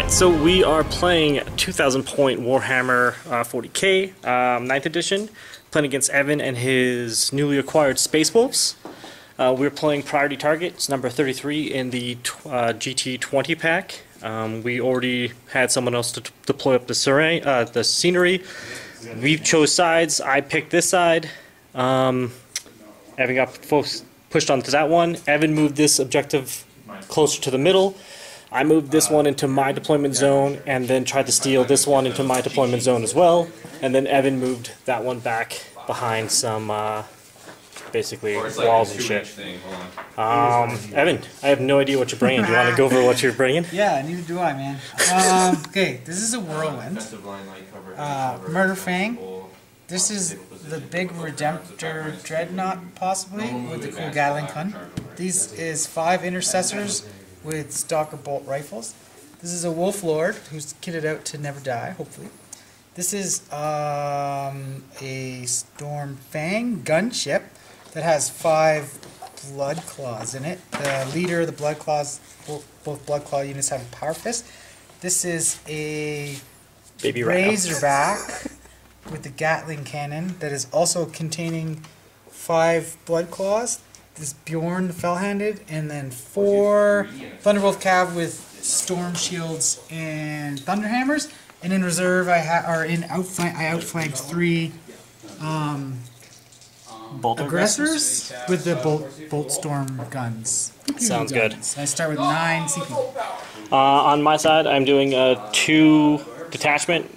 Alright, so we are playing 2,000 point Warhammer 40k, 9th edition, playing against Evan and his newly acquired Space Wolves. We're playing Priority Target, it's number 33 in the GT20 pack. We already had someone else to deploy up the scenery. We chose sides. I picked this side. Evan got pushed onto that one. Evan moved this objective closer to the middle. I moved this one into my deployment zone and then tried to steal this one into my deployment zone as well. And then Evan moved that one back behind some basically walls and shit. Evan, I have no idea what you're bringing. Do you want to go over what you're bringing? Yeah, neither do I, man. Okay, this is a Whirlwind. Murder Fang. This is the big Redemptor Dreadnought, possibly, with the cool Gatling gun. These is 5 Intercessors with Stalker Bolt rifles. This is a Wolf Lord who's kitted out to never die, hopefully. This is a Storm Fang gunship that has 5 Blood Claws in it. The leader of the Blood Claws, both Blood Claw units have a Power Fist. This is a Baby Razorback with the Gatling cannon that is also containing 5 Blood Claws. This Bjorn the Fell-Handed, and then 4 Thunderbolt Cav with Storm Shields and Thunderhammers. And in reserve, I outflanked 3 aggressors with the Bolt Storm guns. Sounds good. I start with 9 CP. On my side, I'm doing a 2 detachment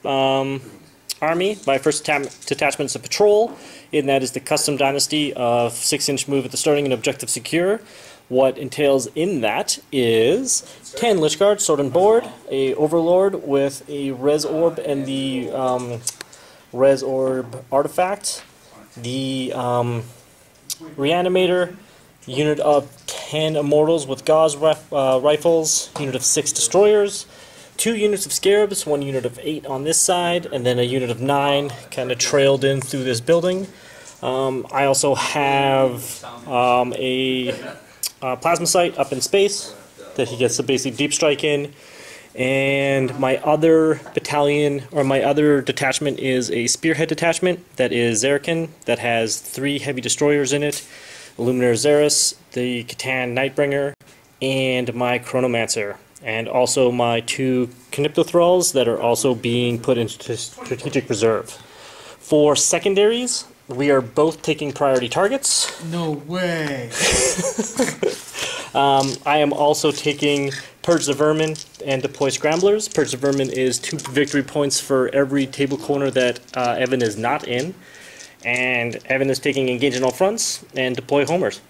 army. My first detachment is a patrol, and that is the Custom Dynasty of 6-inch move at the starting and objective secure. What entails in that is 10 Lich Guard, sword and board, a Overlord with a Res Orb and the Res Orb artifact, the Reanimator, unit of 10 Immortals with Gauss rifles, unit of 6 Destroyers, 2 units of Scarabs, 1 unit of 8 on this side, and then a unit of 9 kind of trailed in through this building. I also have a plasma sight up in space that he gets to basically deep strike in. And my other battalion, or my other detachment, is a Spearhead detachment that is Zerkin, that has 3 heavy destroyers in it, Illuminator Xeris, the Catan Nightbringer, and my Chronomancer. And also my 2 Caniptothralls that are also being put into strategic reserve. For secondaries, we are both taking priority targets. No way. I am also taking Purge the Vermin and Deploy Scramblers. Purge the Vermin is 2 victory points for every table corner that Evan is not in. And Evan is taking Engage in all fronts and Deploy Homers.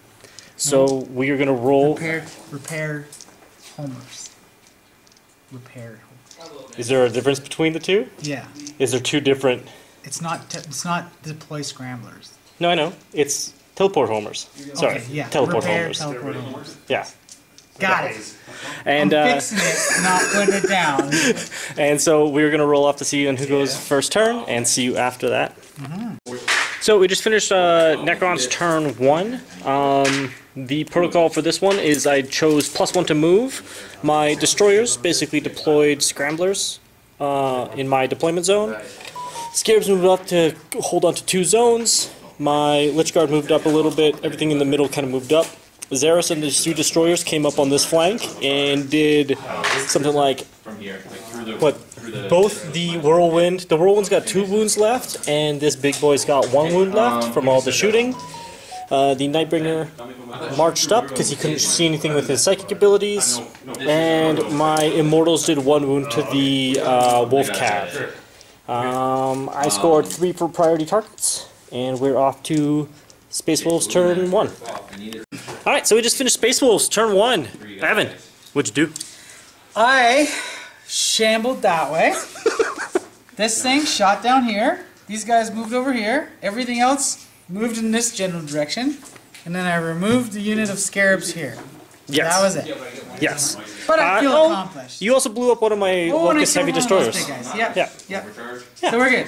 So we are going to roll... Repair Homers. Repaired. Is there a difference between the 2? Yeah. Is there 2 different... It's not Deploy Scramblers. No, I know. It's Teleport Homers. Sorry. Okay, yeah. Teleport Repair, Homers. Teleport Homers. Yeah. Got it. And, I'm fixing it, not putting it down. And so we're going to roll off to see who goes first turn, and see you after that. So we just finished Necrons Turn One. The protocol for this one is I chose +1 to move. My destroyers basically deployed scramblers in my deployment zone. Scarabs moved up to hold on to 2 zones. My Lich Guard moved up a little bit. Everything in the middle kind of moved up. Xeris and the 2 destroyers came up on this flank and did something like both the Whirlwind. The Whirlwind's got 2 wounds left, and this big boy's got 1 wound left from all the shooting. The Nightbringer marched up because he couldn't see anything with his psychic abilities, and my Immortals did 1 wound to the Wolf Cav. I scored 3 for priority targets, and we're off to Space Wolves Turn 1. Alright, so we just finished Space Wolves Turn 1. Evan, what'd you do? I shambled that way. This thing shot down here. These guys moved over here. Everything else moved in this general direction. And then I removed the unit of Scarabs here. Yes. That was it. Yes. But I feel accomplished. You also blew up one of my Locust Heavy Destroyers. Yeah. Yeah. So we're good.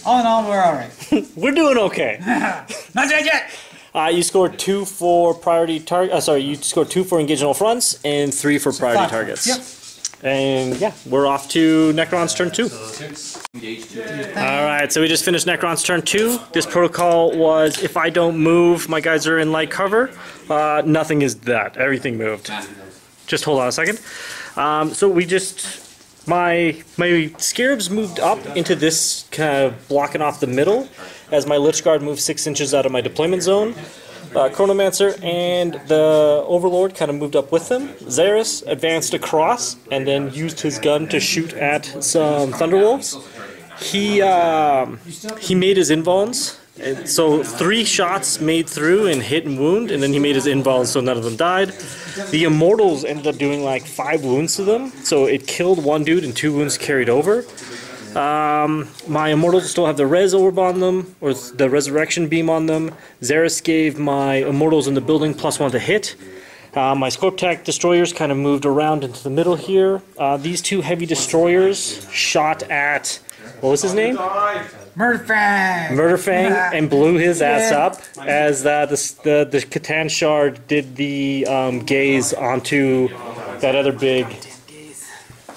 All in all, we're alright. We're doing okay. Not dead yet! You scored 2 for priority target. Sorry, you scored 2 for engage on all fronts and 3 for priority targets. Yep. And yeah, we're off to Necrons Turn 2. Alright, so we just finished Necrons Turn 2. This protocol was, if I don't move, my guys are in light cover. Nothing is that. Everything moved. Just hold on a second. So we just... My Scarabs moved up into this, kind of blocking off the middle, as my Lich Guard moved 6 inches out of my deployment zone. Chronomancer and the Overlord kind of moved up with them. Xeris advanced across and then used his gun to shoot at some Thunderwolves. He made his invulns, so 3 shots made through and hit and wound, and then he made his invulns so none of them died. The Immortals ended up doing like 5 wounds to them, so it killed 1 dude and 2 wounds carried over. My Immortals still have the Res Orb on them, or the Resurrection Beam on them. Xeris gave my Immortals in the building +1 to hit. My Scorptech Destroyers kind of moved around into the middle here. These 2 Heavy Destroyers shot at, what was his name? Murderfang, and blew his ass up as the Catan Shard did the gaze onto that other big...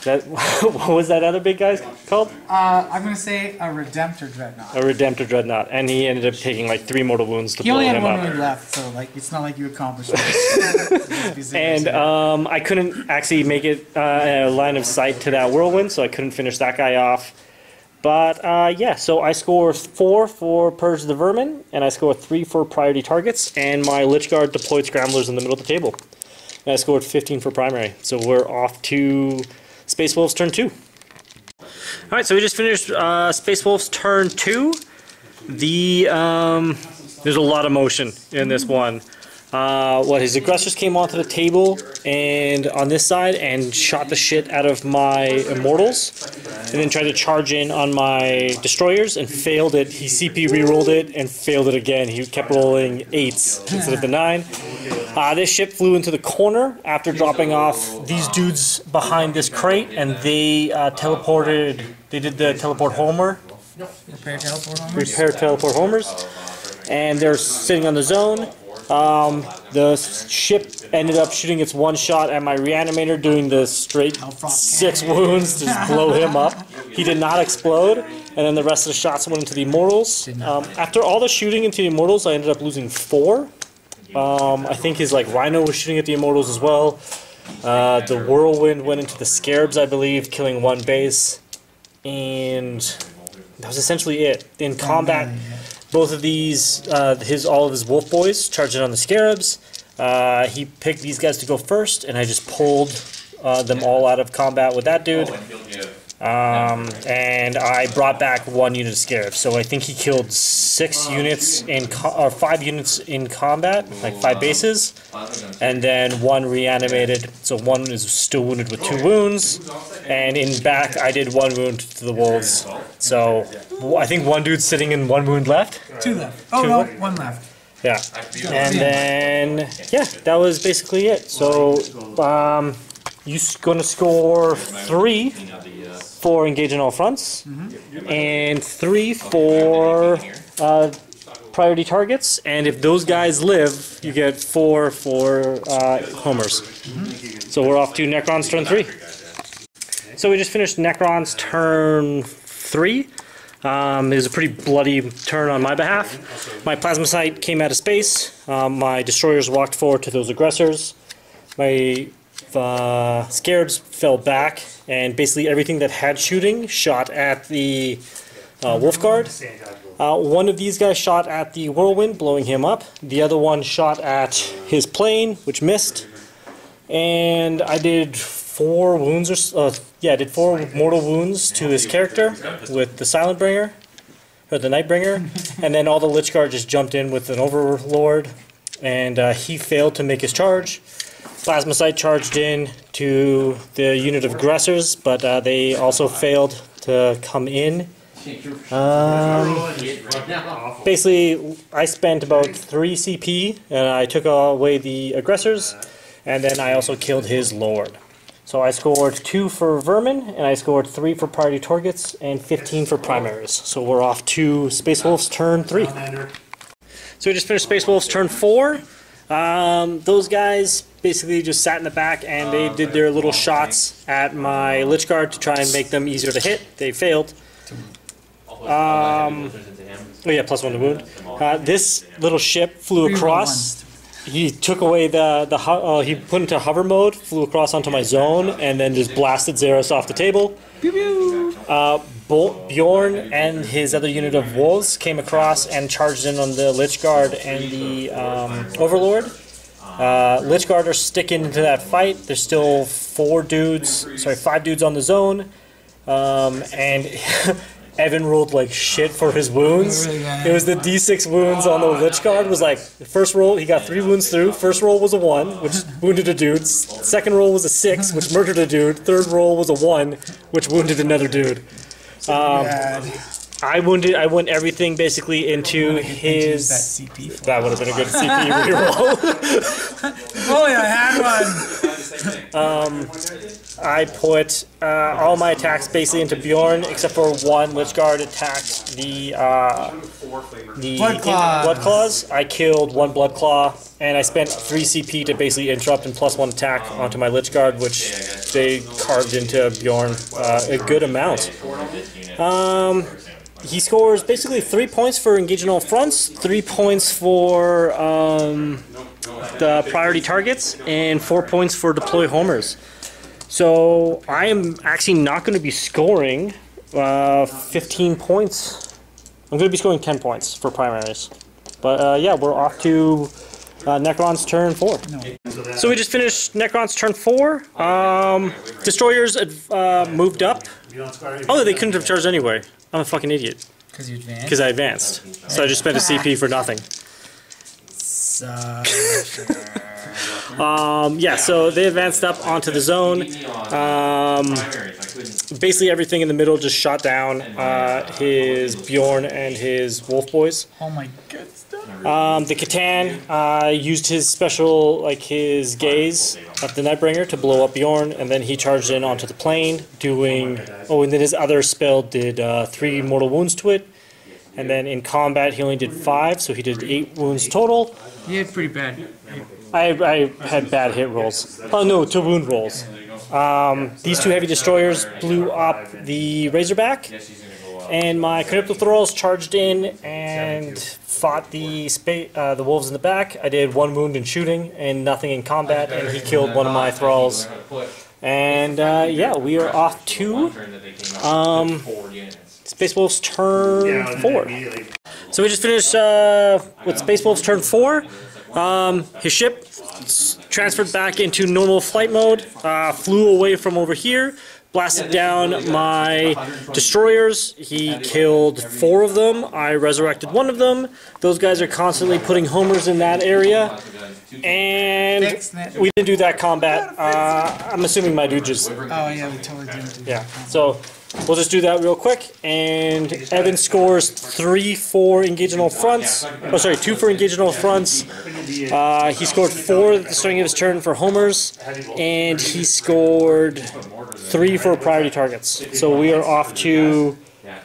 what was that other big guy called? I'm going to say a Redemptor Dreadnought. A Redemptor Dreadnought, and he ended up taking like 3 mortal wounds to blow him up. He only had 1 wound left, so like it's not like you accomplished it. And I couldn't actually make it a line of sight to that whirlwind, so I couldn't finish that guy off. But yeah, so I score 4 for Purge the Vermin, and I score 3 for priority targets, and my Lich Guard deployed Scramblers in the middle of the table. And I scored 15 for primary, so we're off to Space Wolves Turn 2. Alright, so we just finished Space Wolves Turn 2. There's a lot of motion in this one. His aggressors came onto the table and on this side and shot the shit out of my Immortals, and then tried to charge in on my Destroyers and failed it. He CP rerolled it and failed it again. He kept rolling 8s instead of the 9. This ship flew into the corner after dropping off these dudes behind this crate, and they teleported. They did the teleport homer. Repair teleport homers. Repair teleport homers, and they're sitting on the zone. The ship ended up shooting its 1 shot at my Reanimator, doing the straight 6 wounds to just blow him up. He did not explode, and then the rest of the shots went into the Immortals. After all the shooting into the Immortals, I ended up losing 4. I think his Rhino was shooting at the Immortals as well. The Whirlwind went into the Scarabs, I believe, killing 1 base, and that was essentially it. In combat, both of these, all of his Wolf Boys charged in on the Scarabs. He picked these guys to go first, and I just pulled them all out of combat with that dude. And I brought back 1 unit of Scarabs, so I think he killed 6 units or 5 units in combat, like 5 bases, and then 1 reanimated. So 1 is still wounded with 2 wounds, and in back I did 1 wound to the wolves. So I think 1 dude's sitting in 1 wound left. 2 left. Oh no, 1 left. Yeah, and then yeah, that was basically it. So you're gonna score 3 for engage in all fronts, and 3 for priority targets, and if those guys live, you get 4 for homers. So we're off to Necrons Turn 3. So we just finished Necrons Turn 3. It was a pretty bloody turn on my behalf. My Plasma Sight came out of space. My Destroyers walked forward to those aggressors. My Scarabs fell back, and basically everything that had shooting shot at the Wolf Guard. 1 of these guys shot at the Whirlwind, blowing him up. The other one shot at his plane, which missed. And I did 4 wounds, I did 4 mortal wounds to his character with the Silent Bringer, or the Nightbringer. And then all the Lich Guard just jumped in with an Overlord, and he failed to make his charge. Plasma Sight charged in to the unit of aggressors, but they also failed to come in. Basically, I spent about 3 CP, and I took away the aggressors, and then I also killed his Lord. So I scored 2 for Vermin, and I scored 3 for priority targets, and 15 for primaries. So we're off to Space Wolves Turn 3. So we just finished Space Wolves Turn 4. Those guys basically just sat in the back and they did their little shots at my Lich Guard to try and make them easier to hit. They failed. Oh yeah, +1 to wound. This little ship flew across. He took away he put into hover mode, flew across onto my zone, and then just blasted Xeros off the table. Bjorn and his other unit of wolves came across and charged in on the Lich Guard and the Overlord. Lich Guard are sticking into that fight. There's still 5 dudes on the zone, and Evan rolled like shit for his wounds. It was the D6 wounds on the Lich Guard. Was like, the first roll, he got 3 wounds through. First roll was a 1, which wounded a dude. Second roll was a 6, which murdered a dude. Third roll was a 1, which wounded another dude. I went everything basically into his... That would have been a good CP reroll. Holy, I had one! I put all my attacks basically into Bjorn, except for 1 Lich Guard attacked the Blood Claws. I killed 1 Blood Claw, and I spent 3 CP to basically interrupt and +1 attack onto my Lich Guard, which they carved into Bjorn a good amount. He scores basically 3 points for engaging all fronts, 3 points for the priority targets, and 4 points for deploy homers. So I am actually not going to be scoring 15 points. I'm going to be scoring 10 points for primaries. But yeah, we're off to Necrons Turn 4. So we just finished Necrons Turn 4. Destroyers moved up. Oh, they couldn't have charged anyway. I'm a fucking idiot. Because you advanced? Because I advanced. So I just spent a CP for nothing. Yeah, so they advanced up onto the zone. Basically everything in the middle just shot down his Bjorn and his Wolf Boys. Oh my god. The Catan used his special, like his gaze of the Nightbringer to blow up Bjorn, and then he charged in onto the plane, doing... Oh, and then his other spell did 3 mortal wounds to it. And then in combat he only did 5, so he did 8 wounds total. He had pretty bad. I had bad hit rolls. Oh no, 2 wound rolls. These 2 heavy destroyers blew up the Razorback, and my Crypto Thralls charged in and fought the wolves in the back. I did 1 wound in shooting and nothing in combat, and he killed one of my Thralls. And yeah, we are off to Space Wolves Turn 4. So we just finished with Space Wolves Turn 4. His ship transferred back into normal flight mode, flew away from over here, blasted down my destroyers. He killed 4 of them. I resurrected 1 of them. Those guys are constantly putting homers in that area. And we didn't do that combat. I'm assuming my dude just... Oh yeah, we totally didn't do that. Yeah, so we'll just do that real quick. And Evan scores 3 for engaging all fronts. Oh, sorry, 2 for engaging all fronts. He scored 4 at the starting of his turn for homers. And he scored 3 for priority targets. So we are off to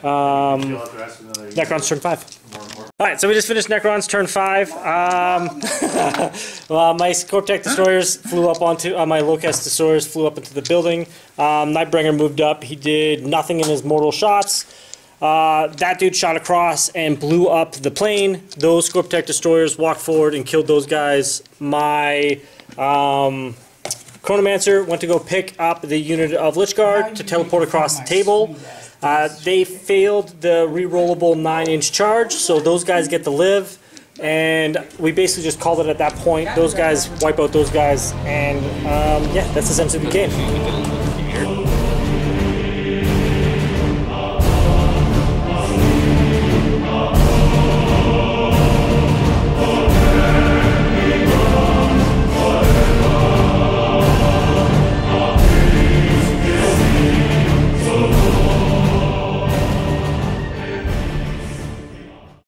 Necrons Turn 5. Alright, so we just finished Necrons Turn 5. My Scorptech Destroyers flew up onto, my Locust Destroyers flew up into the building. Nightbringer moved up. He did nothing in his mortal shots. That dude shot across and blew up the plane. Those Scorptech Destroyers walked forward and killed those guys. My Chronomancer went to go pick up the unit of Lich Guard to teleport across the table. They failed the rerollable 9-inch charge, so those guys get to live. And we basically just called it at that point. Those guys wipe out those guys, and yeah, that's essentially the game.